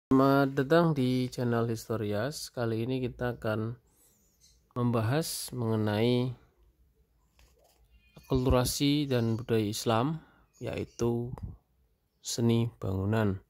Selamat datang di channel Historias. Kali ini kita akan membahas mengenai akulturasi dan budaya Islam, yaitu seni bangunan.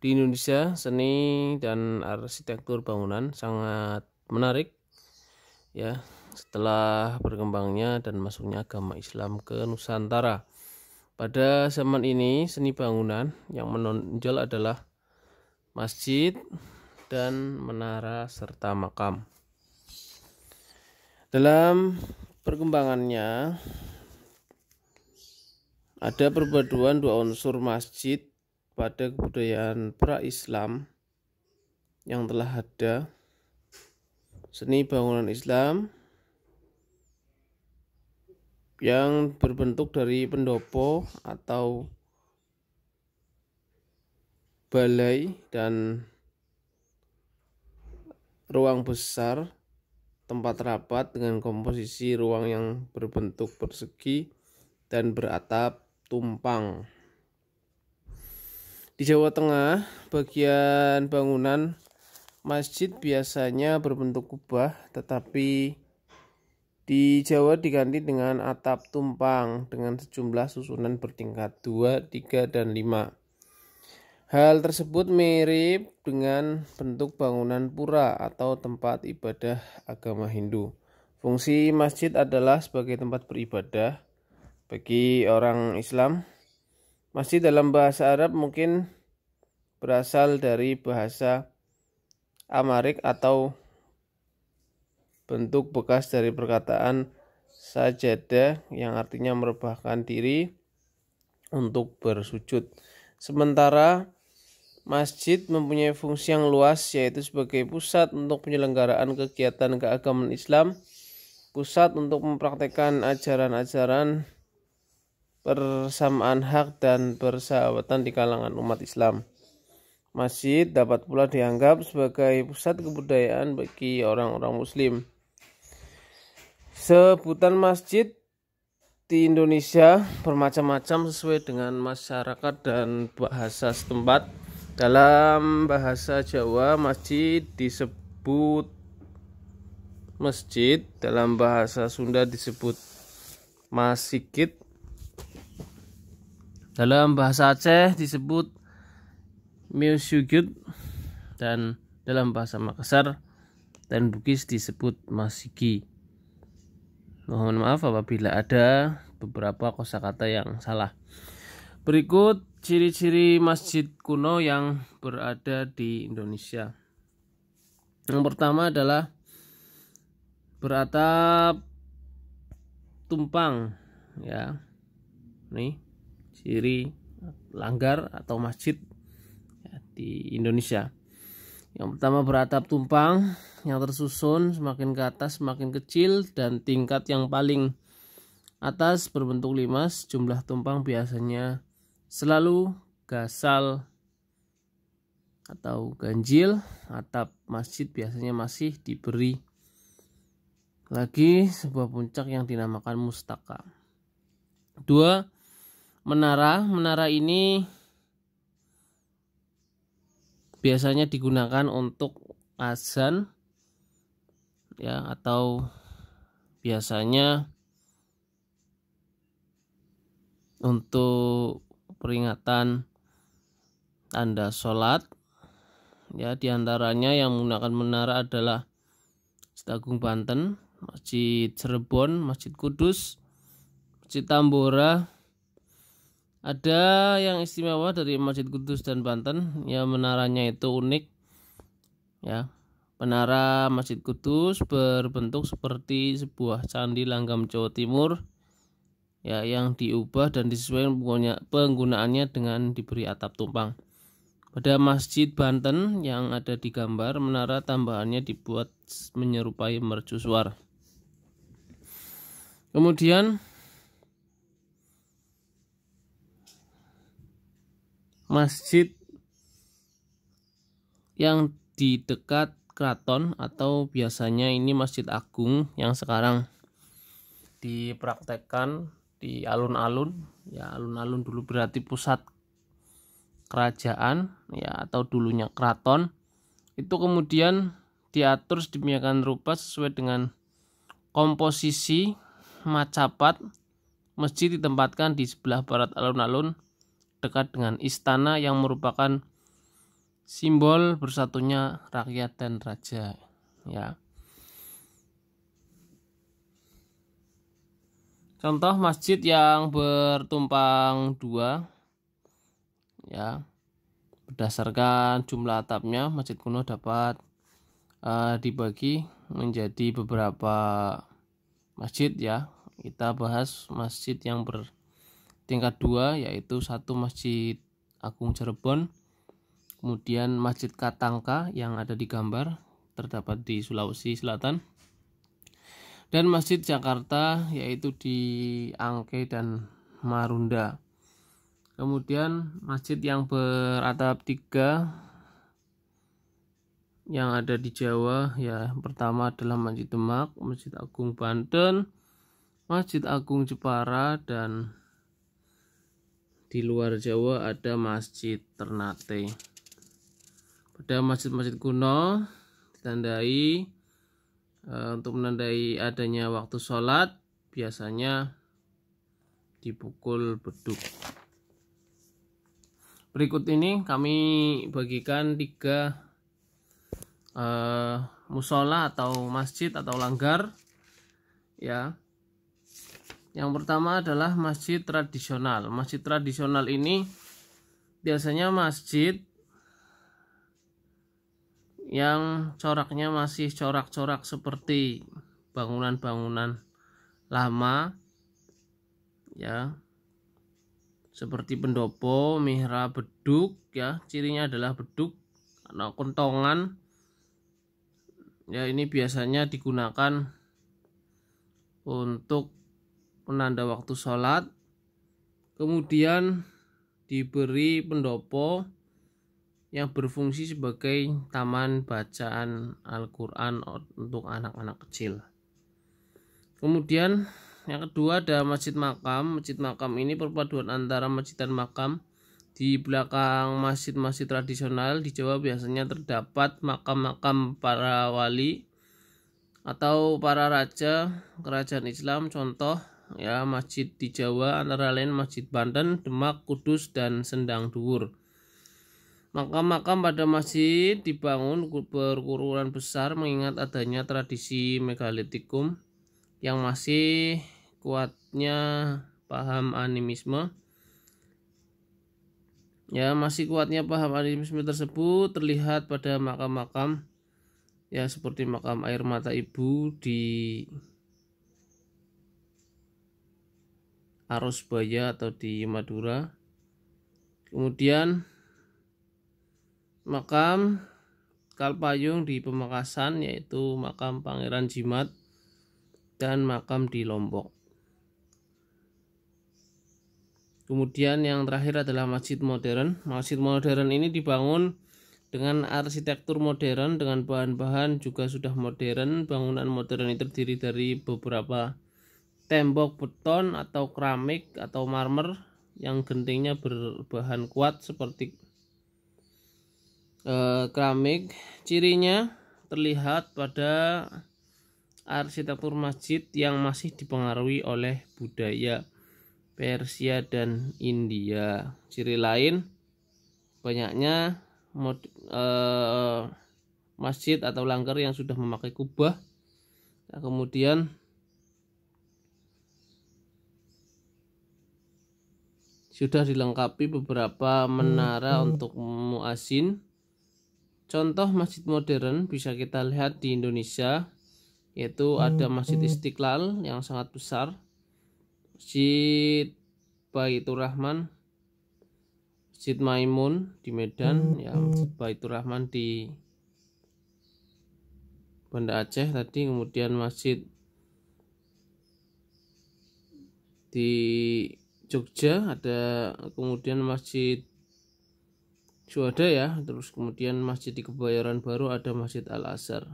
Di Indonesia, seni dan arsitektur bangunan sangat menarik ya, setelah berkembangnya dan masuknya agama Islam ke Nusantara. Pada zaman ini, seni bangunan yang menonjol adalah masjid dan menara serta makam. Dalam perkembangannya ada perpaduan dua unsur masjid pada kebudayaan pra-Islam yang telah ada. Seni bangunan Islam yang berbentuk dari pendopo atau balai dan ruang besar tempat rapat dengan komposisi ruang yang berbentuk persegi dan beratap tumpang. Di Jawa Tengah, bagian bangunan masjid biasanya berbentuk kubah, tetapi di Jawa diganti dengan atap tumpang dengan sejumlah susunan bertingkat 2, 3, dan 5. Hal tersebut mirip dengan bentuk bangunan pura atau tempat ibadah agama Hindu. Fungsi masjid adalah sebagai tempat beribadah bagi orang Islam. Masjid dalam bahasa Arab mungkin berasal dari bahasa Amharik atau bentuk bekas dari perkataan sajadah yang artinya merebahkan diri untuk bersujud. Sementara masjid mempunyai fungsi yang luas, yaitu sebagai pusat untuk penyelenggaraan kegiatan keagamaan Islam, pusat untuk mempraktekkan ajaran-ajaran persamaan hak dan persahabatan di kalangan umat Islam. Masjid dapat pula dianggap sebagai pusat kebudayaan bagi orang-orang Muslim. Sebutan masjid di Indonesia bermacam-macam sesuai dengan masyarakat dan bahasa setempat. Dalam bahasa Jawa, masjid disebut masjid, dalam bahasa Sunda disebut masikit, dalam bahasa Aceh disebut miusyugud, dan dalam bahasa Makassar dan Bugis disebut masigi. Mohon maaf apabila ada beberapa kosakata yang salah. Berikut ciri-ciri masjid kuno yang berada di Indonesia. Yang pertama adalah beratap tumpang ya. Nih, ciri langgar atau masjid ya, di Indonesia. Yang pertama beratap tumpang yang tersusun semakin ke atas semakin kecil dan tingkat yang paling atas berbentuk limas. Jumlah tumpang biasanya selalu gasal atau ganjil. Atap masjid biasanya masih diberi lagi sebuah puncak yang dinamakan mustaka. 2. Menara. Menara ini biasanya digunakan untuk azan ya, atau biasanya untuk peringatan tanda sholat ya. Diantaranya yang menggunakan menara adalah Masjid Agung Banten, Masjid Cirebon, Masjid Kudus, Masjid Tambora. Ada yang istimewa dari Masjid Kudus dan Banten ya, menaranya itu unik ya. Menara Masjid Kudus berbentuk seperti sebuah candi langgam Jawa Timur ya, yang diubah dan disesuaikan penggunaannya dengan diberi atap tumpang. Pada Masjid Banten yang ada di gambar, menara tambahannya dibuat menyerupai mercusuar. Kemudian masjid yang di dekat keraton atau biasanya ini Masjid Agung yang sekarang dipraktekkan di alun-alun ya. Alun-alun dulu berarti pusat kerajaan ya, atau dulunya keraton, itu kemudian diatur sedemikian rupa sesuai dengan komposisi macapat. Masjid ditempatkan di sebelah barat alun-alun dekat dengan istana yang merupakan simbol bersatunya rakyat dan raja ya. Contoh masjid yang bertumpang dua ya, berdasarkan jumlah atapnya, masjid kuno dapat dibagi menjadi beberapa masjid ya. Kita bahas masjid yang bertingkat dua, yaitu satu Masjid Agung Cirebon, kemudian Masjid Katangka yang ada di gambar terdapat di Sulawesi Selatan, dan Masjid Jakarta yaitu di Angke dan Marunda. Kemudian masjid yang beratap tiga yang ada di Jawa ya, pertama adalah Masjid Demak, Masjid Agung Banten, Masjid Agung Jepara, dan di luar Jawa ada Masjid Ternate. Pada masjid-masjid kuno ditandai untuk menandai adanya waktu sholat biasanya dipukul beduk. Berikut ini kami bagikan 3 musola atau masjid atau langgar ya. Yang pertama adalah masjid tradisional. Masjid tradisional ini biasanya masjid yang coraknya masih corak-corak seperti bangunan-bangunan lama ya, seperti pendopo, mihrab, beduk ya. Cirinya adalah beduk atau kentongan ya, ini biasanya digunakan untuk penanda waktu sholat. Kemudian diberi pendopo yang berfungsi sebagai taman bacaan Al-Quran untuk anak-anak kecil. Kemudian yang kedua ada masjid makam. Masjid makam ini perpaduan antara masjid dan makam. Di belakang masjid-masjid tradisional di Jawa biasanya terdapat makam-makam para wali atau para raja kerajaan Islam. Contoh ya, masjid di Jawa antara lain Masjid Banten, Demak, Kudus, dan Sendang Dhuwur. Makam-makam pada masjid dibangun berukuran besar mengingat adanya tradisi megalitikum yang masih kuatnya paham animisme. Ya, masih kuatnya paham animisme tersebut terlihat pada makam-makam ya, seperti makam air mata ibu di Arosbaya atau di Madura. Kemudian makam Kalpayung di Pemekasan, yaitu makam Pangeran Jimat, dan makam di Lombok. Kemudian yang terakhir adalah masjid modern. Masjid modern ini dibangun dengan arsitektur modern dengan bahan-bahan juga sudah modern. Bangunan modern itu terdiri dari beberapa tembok beton atau keramik atau marmer yang gentingnya berbahan kuat seperti keramik. Cirinya terlihat pada arsitektur masjid yang masih dipengaruhi oleh budaya Persia dan India. Ciri lain banyaknya masjid atau langgar yang sudah memakai kubah. Nah, kemudian sudah dilengkapi beberapa menara untuk muazin. Contoh masjid modern bisa kita lihat di Indonesia, yaitu ada Masjid Istiqlal yang sangat besar, Masjid Baitur Rahman, Masjid Maimun di Medan, ya, Masjid Baitur Rahman di Banda Aceh tadi, kemudian masjid di Jogja ada, kemudian Masjid Juanda ya, terus kemudian masjid di Kebayoran Baru ada Masjid Al Azhar.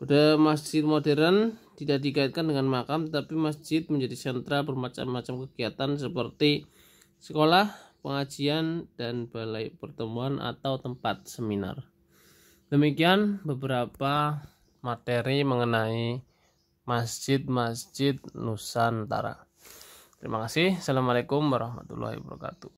Pada masjid modern tidak dikaitkan dengan makam, tetapi masjid menjadi sentra bermacam-macam kegiatan seperti sekolah, pengajian, dan balai pertemuan atau tempat seminar. Demikian beberapa materi mengenai masjid-masjid Nusantara. Terima kasih. Assalamualaikum warahmatullahi wabarakatuh.